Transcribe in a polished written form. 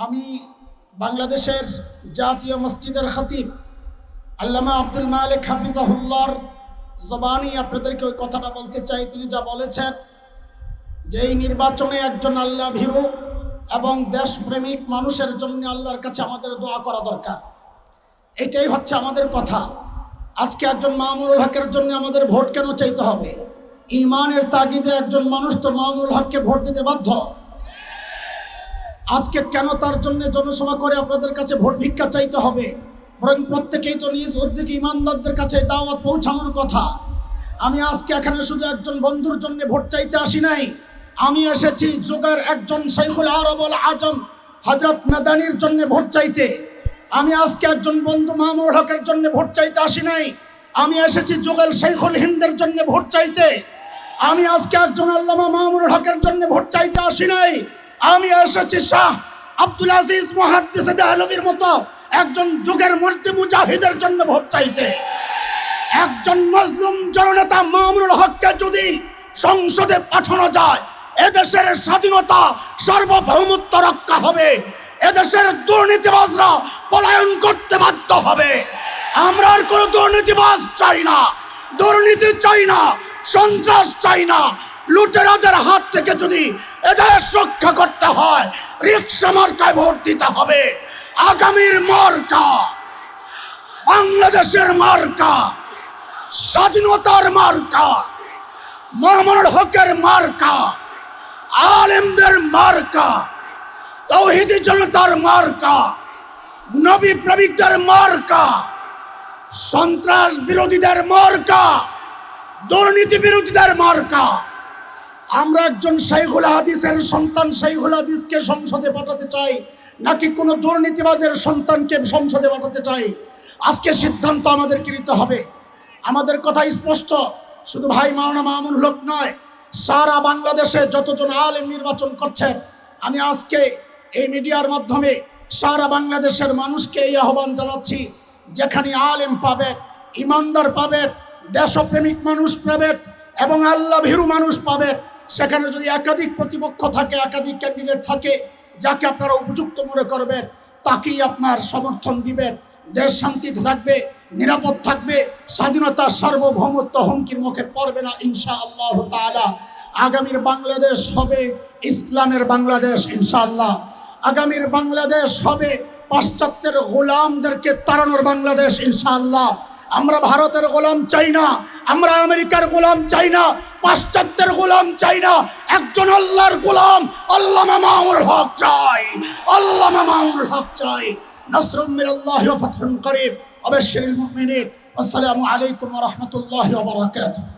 আমি বাংলাদেশের জাতীয় মসজিদের খতিব আল্লামা আব্দুল মালিক হাফিজাহুল্লাহর জবানি আপনাদেরকে ওই কথাটা বলতে চাই। তিনি যা বলেছেন যে এই নির্বাচনে একজন আল্লাহ ভীরু এবং দেশপ্রেমিক মানুষের জন্য আল্লাহর কাছে আমাদের দোয়া করা দরকার। এটাই হচ্ছে আমাদের কথা। আজকে একজন মামুনুল হকের জন্য আমাদের ভোট কেন চাইতে হবে? ইমানের তাগিদে একজন মানুষ তো মামুনুল হককে ভোট দিতে বাধ্য। আজকে কেন তার জন্য জনসভা করে আপনাদের কাছে ভোট ভিক্ষা চাইতে হবে? বরং প্রত্যেকেই তো নিজ উদ্যোগে ইমানদারদের কাছে দাওয়াত পৌঁছানোর কথা। আমি আজকে এখানে শুধু একজন বন্ধুর জন্য ভোট চাইতে আসি নাই। আমি এসেছি যুগের একজন শাইখুল আরবুল আজম হযরত মাদানির জন্য ভোট চাইতে। আমি আজকে একজন বন্ধু মামুনুল হকের জন্য ভোট চাইতে আসি নাই। আমি এসেছি যুগের শাইখুল হিন্দের জন্য ভোট চাইতে। আমি আজকে একজন আল্লামা মামুনুল হকের জন্য ভোট চাইতে আসি নাই। আমি এসেছি শাহ আব্দুল আজিজ মুহাদ্দিস দেহলভির মতো একজন যুগের মর্দে মুজাহিদের জন্য ভোট চাইতে। একজন মজলুম জননেতা মামুনুল হককে যদি সংসদে পাঠানো যায়, এদেশের স্বাধীনতা সার্বভৌমত্ব রক্ষা হবে, এদেশের দুর্নীতিবাজরা পলায়ন করতে বাধ্য হবে। আমরা আর কোনো দুর্নীতিবাজ চাই না, দুর্নীতি চাই না, সন্ত্রাস চাই না। লুটেরাদের হাত থেকে যদি এদেশ রক্ষা করতে হয়, রিকশা মার্কায় ভোট দিতে হবে। আগামীর মার্কা বাংলাদেশের মার্কা, স্বাধীনতার মার্কা, মামুনুল হকের মার্কা, আলেমদের মার্কা, তাওহীদি জনতার মার্কা, নবী প্রেমিকদের মার্কা, সন্ত্রাস বিরোধীদের মার্কা, দুর্নীতি বিরোধীদের মার্কা। আমরা একজন শাইখুল হাদিসের সন্তান শাইখুল হাদিসকে সংসদে পাঠাতে চাই, নাকি কোনো দুর্নীতিবাজের সন্তানকে সংসদে পাঠাতে চাই? আজকে সিদ্ধান্ত আমাদেরকে নিতে হবে। আমাদের কথা স্পষ্ট, শুধু ভাই মাওলানা মামুনুল হক নয়, সারা বাংলাদেশে যতজন আলেম নির্বাচন করছেন, আমি আজকে এই মিডিয়ার মাধ্যমে সারা বাংলাদেশের মানুষকে এই আহ্বান জানাচ্ছি, যেখানে আলেম পাবেন, ইমানদার পাবেন, দেশপ্রেমিক মানুষ পাবেন এবং আল্লাহ ভীরু মানুষ পাবেন, সেখানে যদি একাধিক প্রতিপক্ষ থাকে, একাধিক ক্যান্ডিডেট থাকে, যাকে আপনারা উপযুক্ত মনে করবেন তাকেই আপনার সমর্থন দিবেন। দেশ শান্তিতে থাকবে, নিরাপদ থাকবে, স্বাধীনতা সার্বভৌমত্ব হুমকির মুখে পড়বে না ইনশাআল্লাহ তাআলা। আগামীর বাংলাদেশ হবে ইসলামের বাংলাদেশ ইনশাআল্লাহ। আগামীর বাংলাদেশ হবে পাশ্চাত্যের গোলামদেরকে তাড়ানোর বাংলাদেশ ইনশাআল্লাহ। আমরা ভারতের গোলাম চাই না, আমরা আমেরিকার গোলাম চাই না, পাশ্চাত্যের গোলাম চাই না। একজন আল্লাহর গোলাম আল্লামা মামুনুল হক চাই, আল্লামা মামুনুল হক চাই। নাসরুম মিনাল্লাহি ওয়া ফাতহুন করিব। আবাশশিরিল মুমিনিন। আসসালামু আলাইকুম ওয়া রাহমাতুল্লাহি ওয়া বারাকাতুহু।